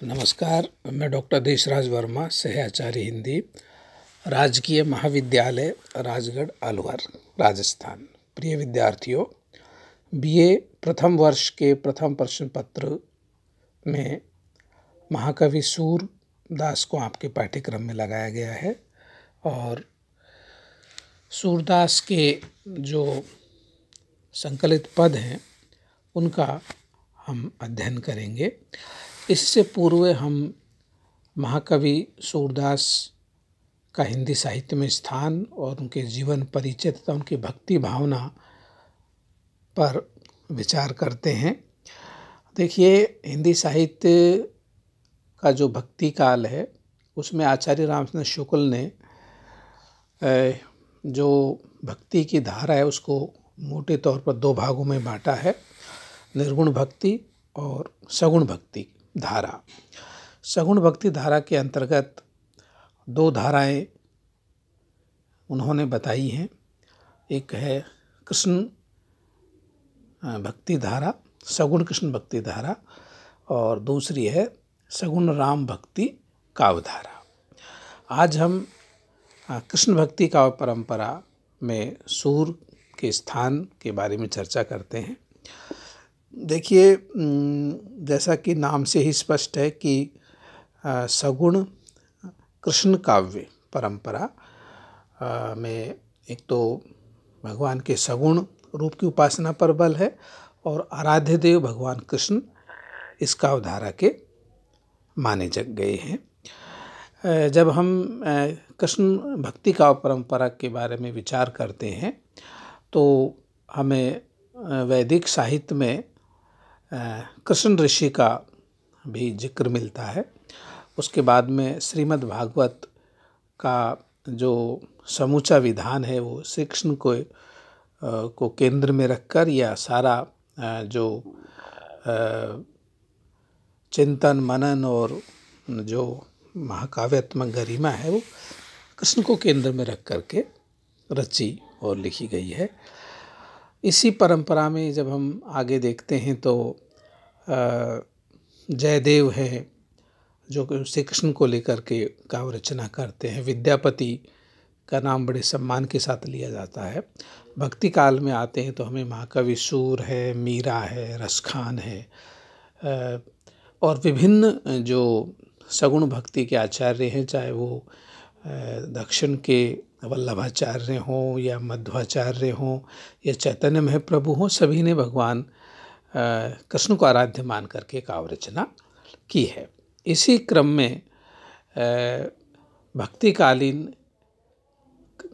नमस्कार, मैं डॉक्टर देशराज वर्मा, सहआचार्य हिंदी, राजकीय महाविद्यालय राजगढ़ अलवर, राजस्थान। प्रिय विद्यार्थियों, बीए प्रथम वर्ष के प्रथम प्रश्न पत्र में महाकवि सूरदास को आपके पाठ्यक्रम में लगाया गया है और सूरदास के जो संकलित पद हैं उनका हम अध्ययन करेंगे। इससे पूर्व हम महाकवि सूरदास का हिंदी साहित्य में स्थान और उनके जीवन परिचय तथा उनकी भक्ति भावना पर विचार करते हैं। देखिए, हिंदी साहित्य का जो भक्ति काल है उसमें आचार्य रामचंद्र शुक्ल ने जो भक्ति की धारा है उसको मोटे तौर पर दो भागों में बांटा है, निर्गुण भक्ति और सगुण भक्ति धारा। सगुण भक्ति धारा के अंतर्गत दो धाराएं उन्होंने बताई हैं। एक है कृष्ण भक्ति धारा, सगुण कृष्ण भक्ति धारा, और दूसरी है सगुण राम भक्ति काव्य धारा। आज हम कृष्ण भक्ति काव्य परंपरा में सूर के स्थान के बारे में चर्चा करते हैं। देखिए, जैसा कि नाम से ही स्पष्ट है कि सगुण कृष्ण काव्य परंपरा में एक तो भगवान के सगुण रूप की उपासना पर बल है और आराध्य देव भगवान कृष्ण इस काव्य धारा के माने जग गए हैं। जब हम कृष्ण भक्ति काव्य परंपरा के बारे में विचार करते हैं तो हमें वैदिक साहित्य में कृष्ण ऋषि का भी जिक्र मिलता है। उसके बाद में श्रीमद् भागवत का जो समूचा विधान है वो श्री कृष्ण को केंद्र में रखकर या सारा जो चिंतन मनन और जो महाकाव्यात्मक गरिमा है वो कृष्ण को केंद्र में रख करके रची और लिखी गई है। इसी परंपरा में जब हम आगे देखते हैं तो जयदेव हैं जो श्री कृष्ण को लेकर के काव्य रचना करते हैं। विद्यापति का नाम बड़े सम्मान के साथ लिया जाता है। भक्ति काल में आते हैं तो हमें महाकवि सूर है, मीरा है, रसखान है और विभिन्न जो सगुण भक्ति के आचार्य हैं, चाहे वो दक्षिण के वल्लभाचार्य हों या मध्वाचार्य हों या चैतन्य महाप्रभु हों, सभी ने भगवान कृष्ण को आराध्य मान करके काव्य रचना की है। इसी क्रम में भक्तिकालीन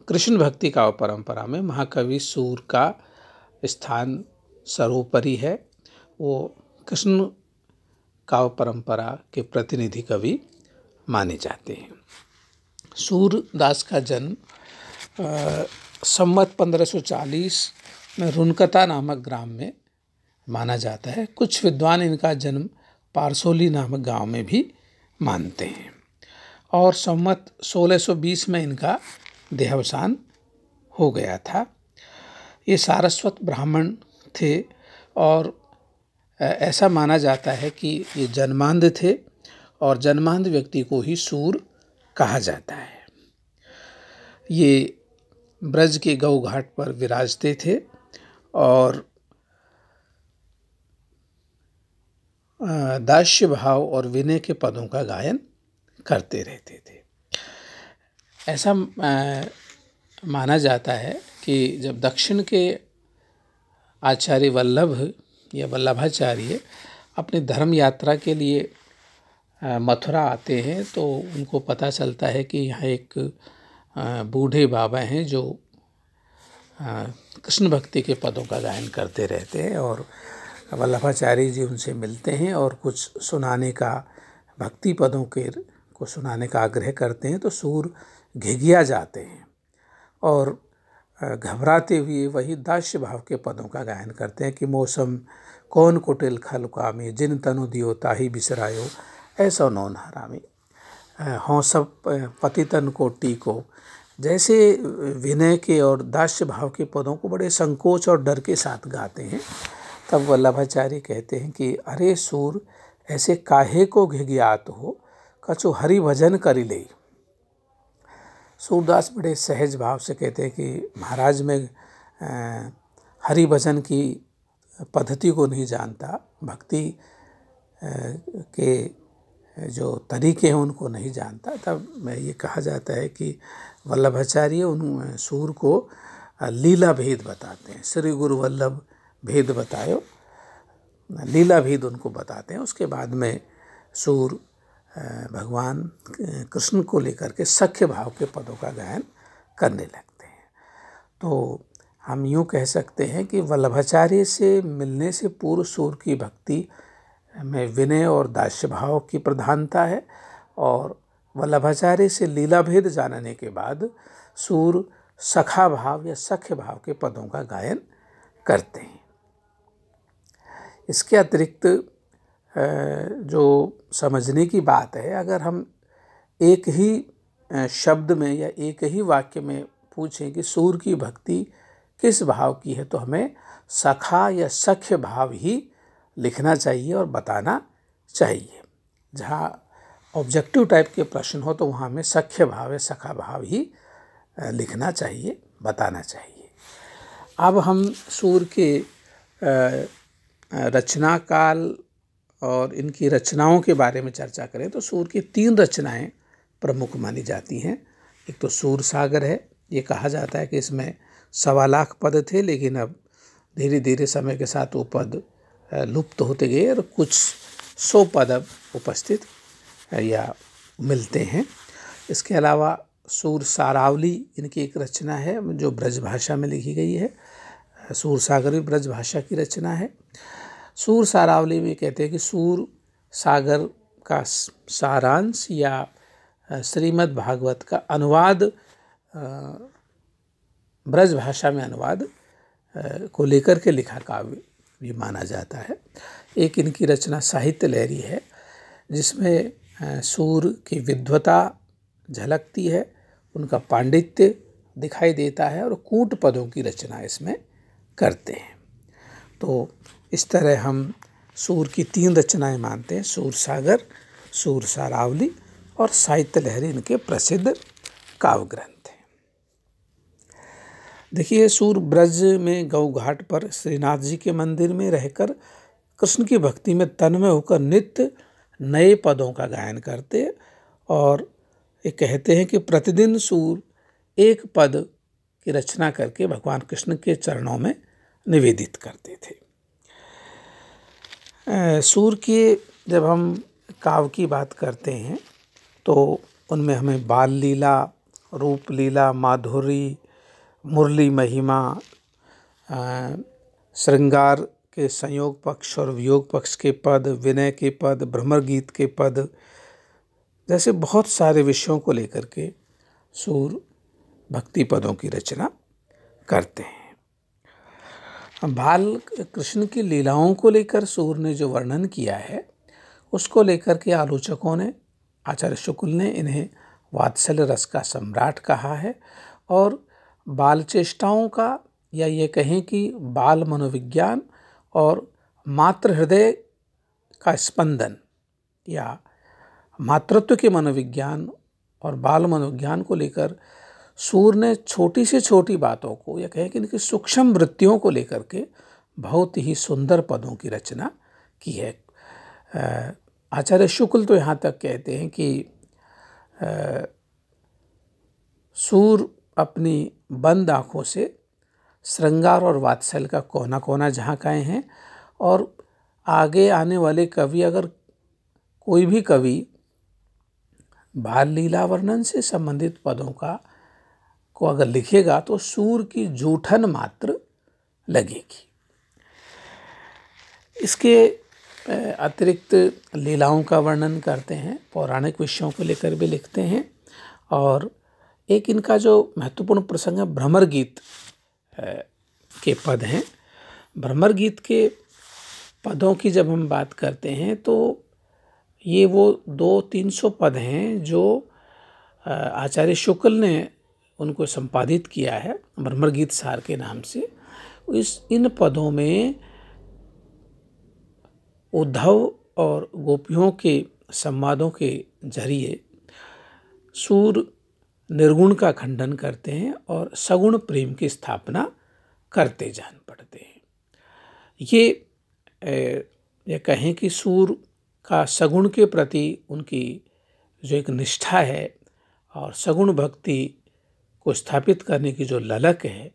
कृष्ण भक्ति काव्य परंपरा में महाकवि सूर का स्थान सर्वोपरि है। वो कृष्ण काव्य परंपरा के प्रतिनिधि कवि माने जाते हैं। सूरदास का जन्म संवत 1540 में रुनकता नामक ग्राम में माना जाता है। कुछ विद्वान इनका जन्म पारसोली नामक गांव में भी मानते हैं और संवत 1620 में इनका देहावसान हो गया था। ये सारस्वत ब्राह्मण थे और ऐसा माना जाता है कि ये जन्मांध थे और जन्मांध व्यक्ति को ही सूर कहा जाता है। ये ब्रज के गौ घाट पर विराजते थे और दास्य भाव और विनय के पदों का गायन करते रहते थे। ऐसा माना जाता है कि जब दक्षिण के आचार्य वल्लभ या वल्लभाचार्य अपनी धर्म यात्रा के लिए मथुरा आते हैं तो उनको पता चलता है कि यहाँ एक बूढ़े बाबा हैं जो कृष्ण भक्ति के पदों का गायन करते रहते हैं और वल्लभाचार्य जी उनसे मिलते हैं और कुछ सुनाने का, भक्ति पदों को सुनाने का आग्रह करते हैं। तो सूर घिघिया जाते हैं और घबराते हुए वही दास्य भाव के पदों का गायन करते हैं कि मौसम कौन कुटिल खल कामी, जिन तनु दियो ताही बिसरायो, ऐसा नौन हरामी, हों सब पतितन को टीको। जैसे विनय के और दास्य भाव के पदों को बड़े संकोच और डर के साथ गाते हैं। तब वल्लभाचार्य कहते हैं कि अरे सूर, ऐसे काहे को घिघियात हो, कछु हरि भजन करि ले। सूरदास बड़े सहज भाव से कहते हैं कि महाराज में हरि भजन की पद्धति को नहीं जानता, भक्ति के जो तरीके हैं उनको नहीं जानता। तब मैं ये कहा जाता है कि वल्लभाचार्य उन सूर को लीला भेद बताते हैं। श्री गुरु वल्लभ भेद बतायो, लीला भेद उनको बताते हैं। उसके बाद में सूर भगवान कृष्ण को लेकर के सख्य भाव के पदों का गायन करने लगते हैं। तो हम यूँ कह सकते हैं कि वल्लभाचार्य से मिलने से पूर्व सूर की भक्ति में विनय और दास्य भाव की प्रधानता है, और वल्लभाचार्य से लीला भेद जानने के बाद सूर सखा भाव या सख्य भाव के पदों का गायन करते हैं। इसके अतिरिक्त जो समझने की बात है, अगर हम एक ही शब्द में या एक ही वाक्य में पूछें कि सूर की भक्ति किस भाव की है, तो हमें सखा या सख्य भाव ही लिखना चाहिए और बताना चाहिए। जहाँ ऑब्जेक्टिव टाइप के प्रश्न हो तो वहाँ हमें सख्य भाव या सखा भाव ही लिखना चाहिए, बताना चाहिए। अब हम सूर के रचना काल और इनकी रचनाओं के बारे में चर्चा करें तो सूर की 3 रचनाएं प्रमुख मानी जाती हैं। एक तो सूर सागर है, ये कहा जाता है कि इसमें 1.25 लाख पद थे, लेकिन अब धीरे धीरे समय के साथ वो पद लुप्त होते गए और कुछ 100 पद अब उपस्थित या मिलते हैं। इसके अलावा सूर सारावली इनकी एक रचना है जो ब्रज भाषा में लिखी गई है। सूर सागर भी ब्रज भाषा की रचना है। सूर सारावली में कहते हैं कि सूर सागर का सारांश या श्रीमद् भागवत का अनुवाद, ब्रज भाषा में अनुवाद को लेकर के लिखा काव्य भी माना जाता है। एक इनकी रचना साहित्य लहरी है जिसमें सूर की विद्वता झलकती है, उनका पांडित्य दिखाई देता है और कूट पदों की रचना इसमें करते हैं। तो इस तरह हम सूर की 3 रचनाएं मानते हैं, सूर सागर, सूर सारावली और साहित्य लहरी इनके प्रसिद्ध काव्य ग्रंथ हैं। देखिए, सूर ब्रज में गौ घाट पर श्रीनाथ जी के मंदिर में रहकर कृष्ण की भक्ति में तन्मय होकर नित्य नए पदों का गायन करते और ये कहते हैं कि प्रतिदिन सूर एक पद की रचना करके भगवान कृष्ण के चरणों में निवेदित करते थे। सूर के जब हम काव्य की बात करते हैं तो उनमें हमें बाल लीला, रूप लीला, माधुरी, मुरली महिमा, श्रृंगार के संयोग पक्ष और वियोग पक्ष के पद, विनय के पद, भ्रमर गीत के पद, जैसे बहुत सारे विषयों को लेकर के सूर भक्ति पदों की रचना करते हैं। बाल कृष्ण की लीलाओं को लेकर सूर ने जो वर्णन किया है उसको लेकर के आलोचकों ने, आचार्य शुक्ल ने इन्हें वात्सल्य रस का सम्राट कहा है और बाल चेष्टाओं का या ये कहें कि बाल मनोविज्ञान और मातृ हृदय का स्पंदन या मातृत्व के मनोविज्ञान और बाल मनोविज्ञान को लेकर सूर ने छोटी से छोटी बातों को या कहें कि इनकी सूक्ष्म वृत्तियों को लेकर के बहुत ही सुंदर पदों की रचना की है। आचार्य शुक्ल तो यहाँ तक कहते हैं कि सूर अपनी बंद आँखों से श्रृंगार और वात्सल्य का कोना कोना झांकाए हैं और आगे आने वाले कवि, अगर कोई भी कवि बाल लीला वर्णन से संबंधित पदों को अगर लिखेगा तो सूर की जूठन मात्र लगेगी। इसके अतिरिक्त लीलाओं का वर्णन करते हैं, पौराणिक विषयों को लेकर भी लिखते हैं और एक इनका जो महत्वपूर्ण प्रसंग है भ्रमर गीत के पद हैं। भ्रमर गीत के पदों की जब हम बात करते हैं तो ये वो 200-300 पद हैं जो आचार्य शुक्ल ने उनको संपादित किया है भ्रमर गीत सार के नाम से। इन पदों में उद्धव और गोपियों के संवादों के जरिए सूर निर्गुण का खंडन करते हैं और सगुण प्रेम की स्थापना करते जान पड़ते हैं। ये कहें कि सूर का सगुण के प्रति उनकी जो एक निष्ठा है और सगुण भक्ति को स्थापित करने की जो ललक है,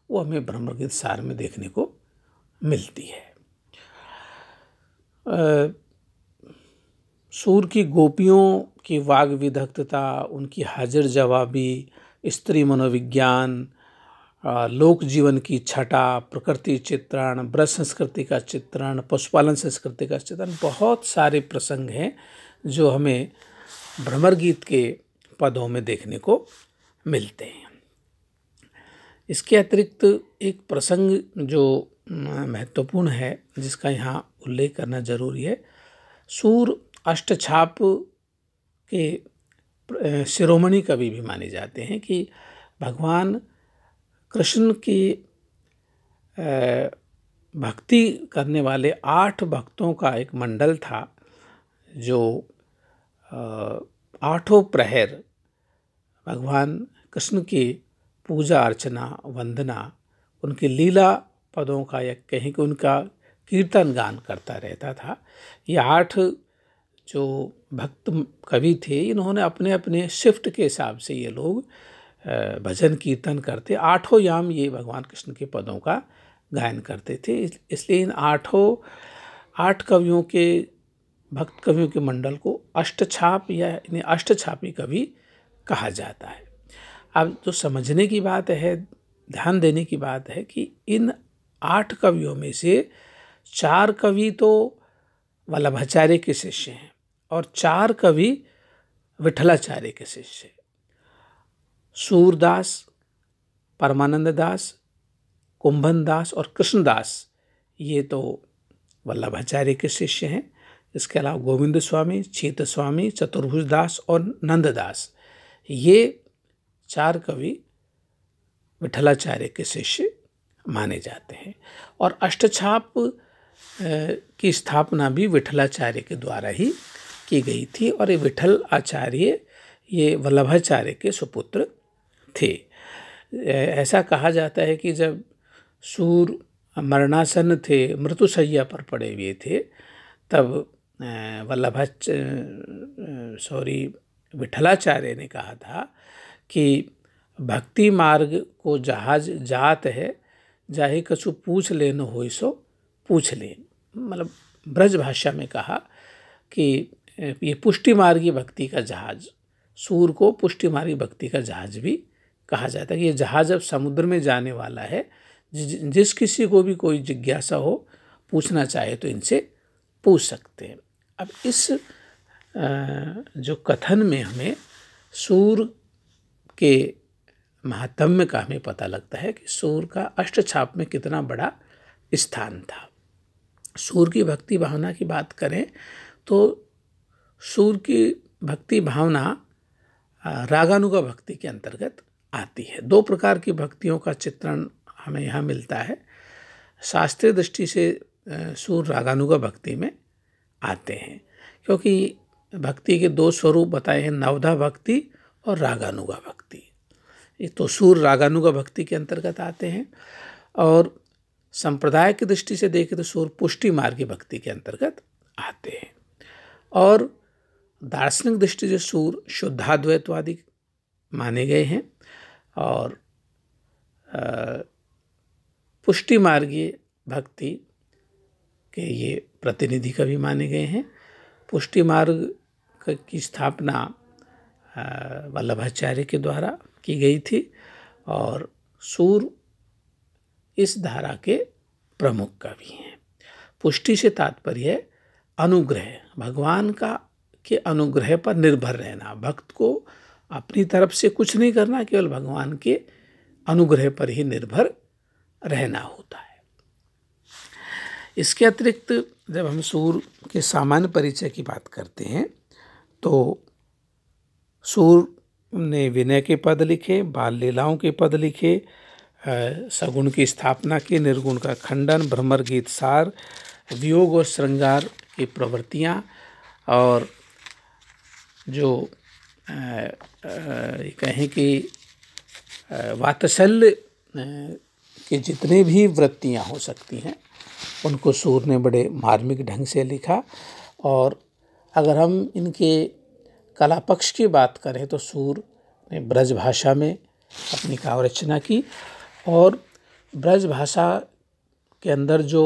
वो हमें ब्रह्मगीत सार में देखने को मिलती है। सूर की गोपियों की वाग विदग्धता, उनकी हाजिर जवाबी, स्त्री मनोविज्ञान, लोक जीवन की छटा, प्रकृति चित्रण, ब्रज संस्कृति का चित्रण, पशुपालन संस्कृति का चित्रण, बहुत सारे प्रसंग हैं जो हमें भ्रमर गीत के पदों में देखने को मिलते हैं। इसके अतिरिक्त एक प्रसंग जो महत्वपूर्ण है, जिसका यहाँ उल्लेख करना जरूरी है, सूर अष्टछाप के शिरोमणि कवि भी माने जाते हैं कि भगवान कृष्ण की भक्ति करने वाले 8 भक्तों का एक मंडल था, जो 8 प्रहर भगवान कृष्ण की पूजा अर्चना वंदना, उनकी लीला पदों का या कहीं कि उनका कीर्तन गान करता रहता था। ये 8 जो भक्त कवि थे, इन्होंने अपने अपने शिफ्ट के हिसाब से ये लोग भजन कीर्तन करते, 8 याम ये भगवान कृष्ण के पदों का गायन करते थे। इसलिए इन 8 कवियों के, भक्त कवियों के मंडल को अष्टछाप या इन्हें अष्टछापी कवि कहा जाता है। अब जो समझने की बात है, ध्यान देने की बात है कि इन 8 कवियों में से 4 कवि तो वल्लभाचार्य के शिष्य हैं और 4 कवि विठलाचार्य के शिष्य हैं। सूरदास, परमानंद दास, कुंभन दास और कृष्णदास ये तो वल्लभाचार्य के शिष्य हैं। इसके अलावा गोविंद स्वामी, चीत स्वामी, चतुर्भुज दास और नंददास, ये 4 कवि विठलाचार्य के शिष्य माने जाते हैं। और अष्टछाप की स्थापना भी विठलाचार्य के द्वारा ही की गई थी और ये विठल आचार्य ये वल्लभाचार्य के सुपुत्र थे। ऐसा कहा जाता है कि जब सूर मरणासन थे, मृत्युशैया पर पड़े हुए थे, तब विठलाचार्य ने कहा था कि भक्ति मार्ग को जहाज जात है, जाहे कछु पूछ लेन होय सो पूछ ले। मतलब ब्रज भाषा में कहा कि ये पुष्टि मार्गी भक्ति का जहाज, सूर को पुष्टि मार्गी भक्ति का जहाज भी कहा जाता है कि ये जहाज अब समुद्र में जाने वाला है, जिस किसी को भी कोई जिज्ञासा हो, पूछना चाहे तो इनसे पूछ सकते हैं। अब इस जो कथन में हमें सूर के महात्म्य का हमें पता लगता है कि सूर का अष्टछाप में कितना बड़ा स्थान था। सूर की भक्ति भावना की बात करें तो सूर की भक्ति भावना रागानुगा भक्ति के अंतर्गत आती है। 2 प्रकार की भक्तियों का चित्रण हमें यहाँ मिलता है। शास्त्रीय दृष्टि से सूर रागानुगा भक्ति में आते हैं, क्योंकि भक्ति के 2 स्वरूप बताए हैं, नवधा भक्ति और रागानुगा भक्ति। ये तो सूर रागानुगा भक्ति के अंतर्गत आते हैं। और संप्रदाय की दृष्टि से देखें तो सूर पुष्टि मार्गी भक्ति के अंतर्गत आते हैं। और दार्शनिक दृष्टि से सूर शुद्धाद्वैतवादी माने गए हैं और पुष्टि मार्गी भक्ति के ये प्रतिनिधि कवि माने गए हैं। पुष्टि मार्ग की स्थापना वल्लभाचार्य के द्वारा की गई थी और सूर इस धारा के प्रमुख कवि हैं। पुष्टि से तात्पर्य अनुग्रह, भगवान के अनुग्रह पर निर्भर रहना, भक्त को अपनी तरफ से कुछ नहीं करना, केवल भगवान के अनुग्रह पर ही निर्भर रहना होता है। इसके अतिरिक्त जब हम सूर के सामान्य परिचय की बात करते हैं तो सूर ने विनय के पद लिखे, बाल लीलाओं के पद लिखे, सगुण की स्थापना की, निर्गुण का खंडन, भ्रमर गीत सार, वियोग और श्रृंगार की प्रवृत्तियाँ और जो कहें कि वात्सल्य के जितने भी वृत्तियाँ हो सकती हैं उनको सूर ने बड़े मार्मिक ढंग से लिखा। और अगर हम इनके कला पक्ष की बात करें तो सूर ने ब्रज भाषा में अपनी काव्य रचना की और ब्रज भाषा के अंदर जो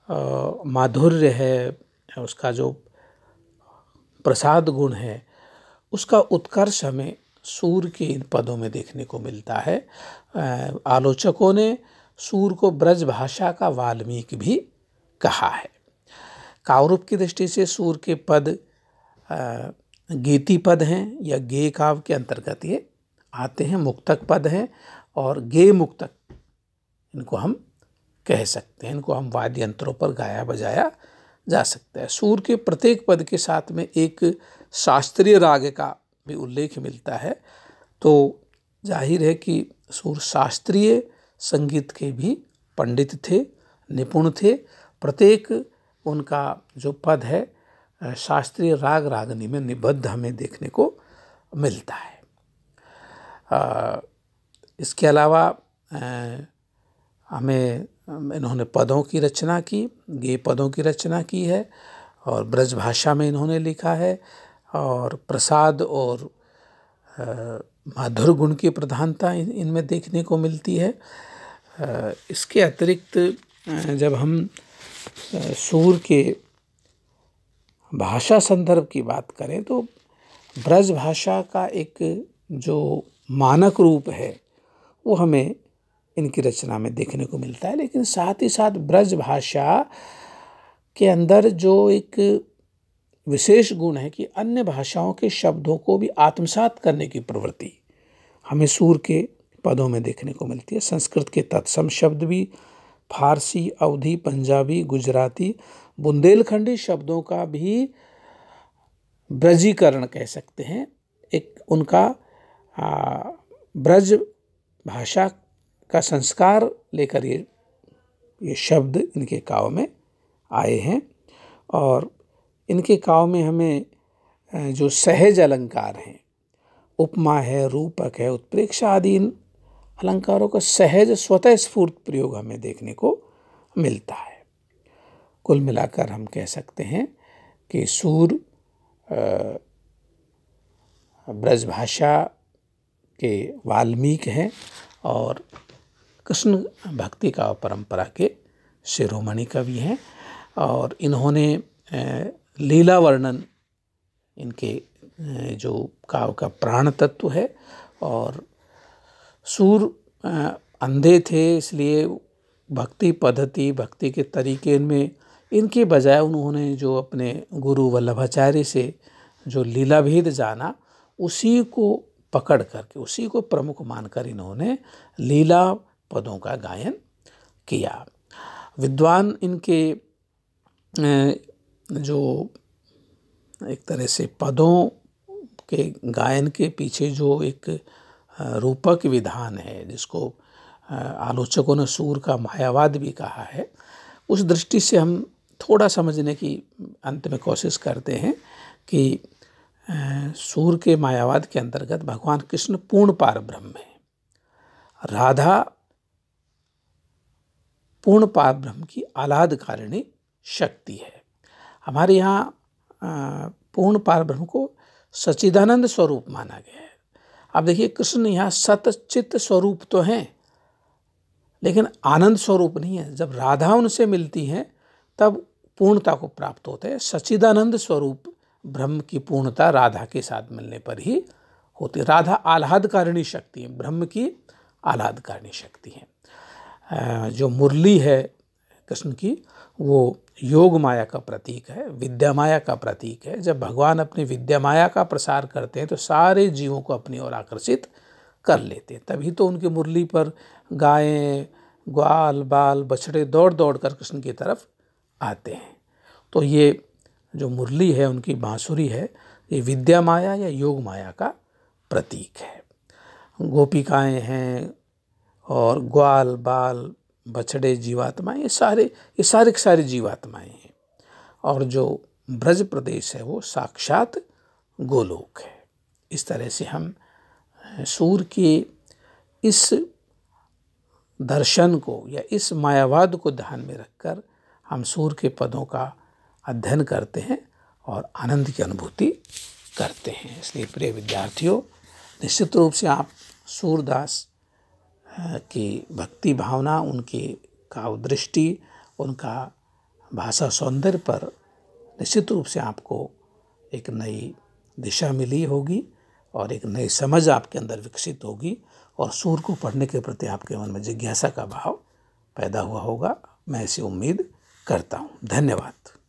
माधुर्य है, उसका जो प्रसाद गुण है, उसका उत्कर्ष हमें सूर के इन पदों में देखने को मिलता है। आलोचकों ने सूर को ब्रज भाषा का वाल्मीकि भी कहा है। काव्यरूप की दृष्टि से सूर के पद गीति पद हैं या गेय काव्य के अंतर्गत ये आते हैं, मुक्तक पद हैं और गेय मुक्तक इनको हम कह सकते हैं। इनको हम वाद्य यंत्रों पर गाया बजाया जा सकता है। सूर के प्रत्येक पद के साथ में एक शास्त्रीय राग का भी उल्लेख मिलता है, तो जाहिर है कि सूर शास्त्रीय संगीत के भी पंडित थे, निपुण थे। प्रत्येक उनका जो पद है शास्त्रीय राग रागनी में निबद्ध हमें देखने को मिलता है। इसके अलावा हमें इन्होंने पदों की रचना की, गेय पदों की रचना की है और ब्रज भाषा में इन्होंने लिखा है और प्रसाद और माधुर्य गुण की प्रधानता इनमें देखने को मिलती है। इसके अतिरिक्त जब हम सूर के भाषा संदर्भ की बात करें तो ब्रज भाषा का एक जो मानक रूप है वो हमें इनकी रचना में देखने को मिलता है, लेकिन साथ ही साथ ब्रज भाषा के अंदर जो एक विशेष गुण है कि अन्य भाषाओं के शब्दों को भी आत्मसात करने की प्रवृत्ति हमें सूर के पदों में देखने को मिलती है। संस्कृत के तत्सम शब्द भी फारसी, अवधी, पंजाबी, गुजराती, बुंदेलखंडी शब्दों का भी ब्रजीकरण कह सकते हैं। एक उनका ब्रज भाषा का संस्कार लेकर ये शब्द इनके काव्य में आए हैं और इनके काव्य में हमें जो सहज अलंकार हैं, उपमा है, रूपक है, उत्प्रेक्षा आदि इन अलंकारों का सहज स्वतः स्फूर्त प्रयोग हमें देखने को मिलता है। कुल मिलाकर हम कह सकते हैं कि सूर ब्रज भाषा के वाल्मीकि हैं और कृष्ण भक्ति काव्य परंपरा के शिरोमणि कवि हैं और इन्होंने लीला वर्णन इनके जो काव्य का प्राण तत्व है। और सूर अंधे थे, इसलिए भक्ति पद्धति, भक्ति के तरीके में इनके बजाय उन्होंने जो अपने गुरु वल्लभाचार्य से जो लीला भेद जाना उसी को पकड़ करके, उसी को प्रमुख मानकर इन्होंने लीला पदों का गायन किया। विद्वान इनके जो एक तरह से पदों के गायन के पीछे जो एक रूपक विधान है, जिसको आलोचकों ने सूर का मायावाद भी कहा है, उस दृष्टि से हम थोड़ा समझने की अंत में कोशिश करते हैं कि सूर के मायावाद के अंतर्गत भगवान कृष्ण पूर्ण पार ब्रह्म है, राधा पूर्ण पार ब्रह्म की आह्लादकारिणी शक्ति है। हमारे यहाँ पूर्ण पार ब्रह्म को सच्चिदानंद स्वरूप माना गया है। अब देखिए, कृष्ण यहाँ सतचित्त स्वरूप तो हैं लेकिन आनंद स्वरूप नहीं है। जब राधा उनसे मिलती हैं तब पूर्णता को प्राप्त होते हैं। सच्चिदानंद स्वरूप ब्रह्म की पूर्णता राधा के साथ मिलने पर ही होती है। राधा आह्लादकारिणी शक्ति है, ब्रह्म की आह्लादकारिणी शक्ति है। जो मुरली है कृष्ण की, वो योग माया का प्रतीक है, विद्या माया का प्रतीक है। जब भगवान अपनी विद्या माया का प्रसार करते हैं तो सारे जीवों को अपनी ओर आकर्षित कर लेते हैं। तभी तो उनकी मुरली पर गायें, ग्वाल, बाल, बछड़े दौड़ दौड़ कर कृष्ण की तरफ आते हैं। तो ये जो मुरली है, उनकी बांसुरी है, ये विद्या माया या योग माया का प्रतीक है। गोपिकाएं हैं और ग्वाल, बाल, बछड़े, जीवात्माएं, ये सारे की सारी जीवात्माएं हैं। और जो ब्रज प्रदेश है वो साक्षात गोलोक है। इस तरह से हम सूर्य के इस दर्शन को या इस मायावाद को ध्यान में रखकर हम सूर्य के पदों का अध्ययन करते हैं और आनंद की अनुभूति करते हैं। इसलिए प्रिय विद्यार्थियों, निश्चित रूप से आप सूरदास की भक्ति भावना, उनकी काव्य दृष्टि, उनका भाषा सौंदर्य पर निश्चित रूप से आपको एक नई दिशा मिली होगी और एक नई समझ आपके अंदर विकसित होगी और सूर्य को पढ़ने के प्रति आपके मन में जिज्ञासा का भाव पैदा हुआ होगा। मैं ऐसी उम्मीद करता हूँ। धन्यवाद।